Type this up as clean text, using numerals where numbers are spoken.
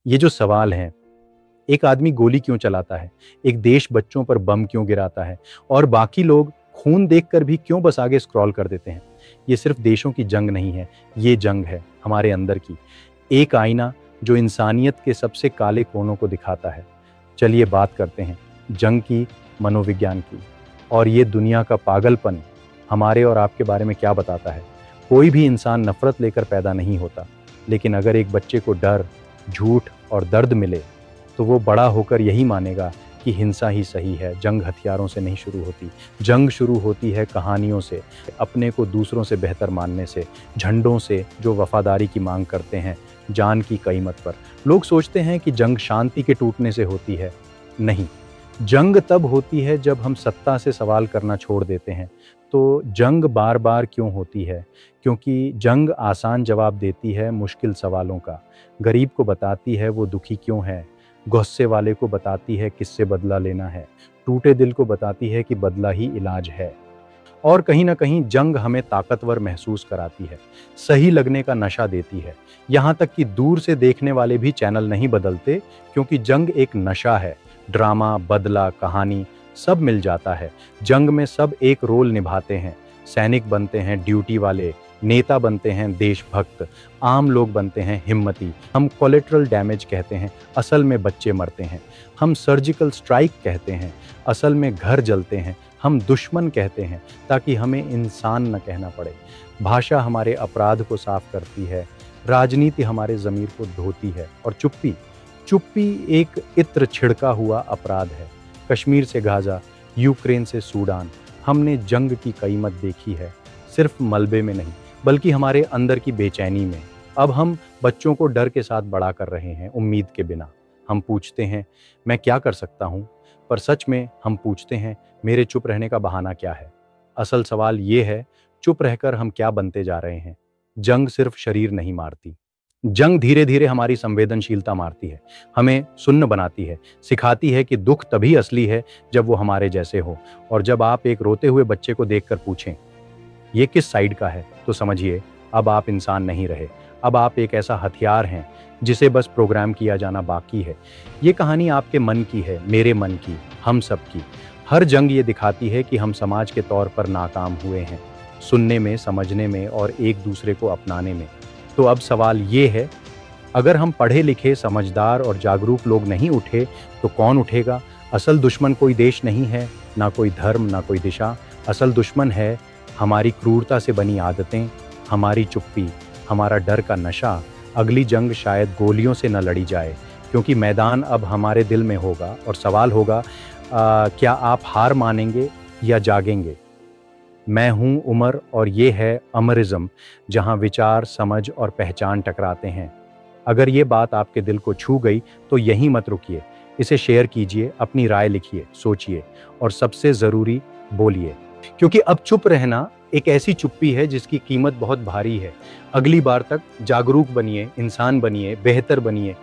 ये जो सवाल है, एक आदमी गोली क्यों चलाता है, एक देश बच्चों पर बम क्यों गिराता है और बाकी लोग खून देखकर भी क्यों बस आगे स्क्रॉल कर देते हैं। ये सिर्फ देशों की जंग नहीं है, ये जंग है हमारे अंदर की। एक आईना जो इंसानियत के सबसे काले कोनों को दिखाता है। चलिए बात करते हैं जंग की, मनोविज्ञान की। और ये दुनिया का पागलपन हमारे और आपके बारे में क्या बताता है। कोई भी इंसान नफरत लेकर पैदा नहीं होता, लेकिन अगर एक बच्चे को डर, झूठ और दर्द मिले तो वो बड़ा होकर यही मानेगा कि हिंसा ही सही है। जंग हथियारों से नहीं शुरू होती, जंग शुरू होती है कहानियों से, अपने को दूसरों से बेहतर मानने से, झंडों से जो वफादारी की मांग करते हैं जान की कीमत पर। लोग सोचते हैं कि जंग शांति के टूटने से होती है। नहीं, जंग तब होती है जब हम सत्ता से सवाल करना छोड़ देते हैं। तो जंग बार बार क्यों होती है? क्योंकि जंग आसान जवाब देती है मुश्किल सवालों का। गरीब को बताती है वो दुखी क्यों है, गुस्से वाले को बताती है किससे बदला लेना है, टूटे दिल को बताती है कि बदला ही इलाज है। और कहीं ना कहीं जंग हमें ताकतवर महसूस कराती है, सही लगने का नशा देती है। यहाँ तक कि दूर से देखने वाले भी चैनल नहीं बदलते, क्योंकि जंग एक नशा है। ड्रामा, बदला, कहानी सब मिल जाता है। जंग में सब एक रोल निभाते हैं। सैनिक बनते हैं ड्यूटी वाले, नेता बनते हैं देशभक्त, आम लोग बनते हैं हिम्मती। हम कोलेटरल डैमेज कहते हैं, असल में बच्चे मरते हैं। हम सर्जिकल स्ट्राइक कहते हैं, असल में घर जलते हैं। हम दुश्मन कहते हैं ताकि हमें इंसान न कहना पड़े। भाषा हमारे अपराध को साफ करती है, राजनीति हमारे ज़मीर को धोती है। और चुप्पी, चुप्पी एक इत्र छिड़का हुआ अपराध है। कश्मीर से गाज़ा, यूक्रेन से सूडान, हमने जंग की कीमत देखी है, सिर्फ मलबे में नहीं बल्कि हमारे अंदर की बेचैनी में। अब हम बच्चों को डर के साथ बड़ा कर रहे हैं, उम्मीद के बिना। हम पूछते हैं मैं क्या कर सकता हूँ, पर सच में हम पूछते हैं मेरे चुप रहने का बहाना क्या है। असल सवाल ये है, चुप रहकर हम क्या बनते जा रहे हैं। जंग सिर्फ शरीर नहीं मारती, जंग धीरे धीरे हमारी संवेदनशीलता मारती है, हमें सुन्न बनाती है, सिखाती है कि दुख तभी असली है जब वो हमारे जैसे हो। और जब आप एक रोते हुए बच्चे को देखकर पूछें ये किस साइड का है, तो समझिए अब आप इंसान नहीं रहे, अब आप एक ऐसा हथियार हैं जिसे बस प्रोग्राम किया जाना बाकी है। ये कहानी आपके मन की है, मेरे मन की, हम सब की। हर जंग ये दिखाती है कि हम समाज के तौर पर नाकाम हुए हैं, सुनने में, समझने में और एक दूसरे को अपनाने में। तो अब सवाल ये है, अगर हम पढ़े लिखे, समझदार और जागरूक लोग नहीं उठे तो कौन उठेगा? असल दुश्मन कोई देश नहीं है, ना कोई धर्म, ना कोई दिशा। असल दुश्मन है हमारी क्रूरता से बनी आदतें, हमारी चुप्पी, हमारा डर का नशा। अगली जंग शायद गोलियों से न लड़ी जाए, क्योंकि मैदान अब हमारे दिल में होगा। और सवाल होगा क्या आप हार मानेंगे या जागेंगे? मैं हूँ उमर और ये है अमरिज्म, जहाँ विचार, समझ और पहचान टकराते हैं। अगर ये बात आपके दिल को छू गई तो यहीं मत रुकिए, इसे शेयर कीजिए, अपनी राय लिखिए, सोचिए और सबसे ज़रूरी बोलिए। क्योंकि अब चुप रहना एक ऐसी चुप्पी है जिसकी कीमत बहुत भारी है। अगली बार तक जागरूक बनिए, इंसान बनिए, बेहतर बनिए।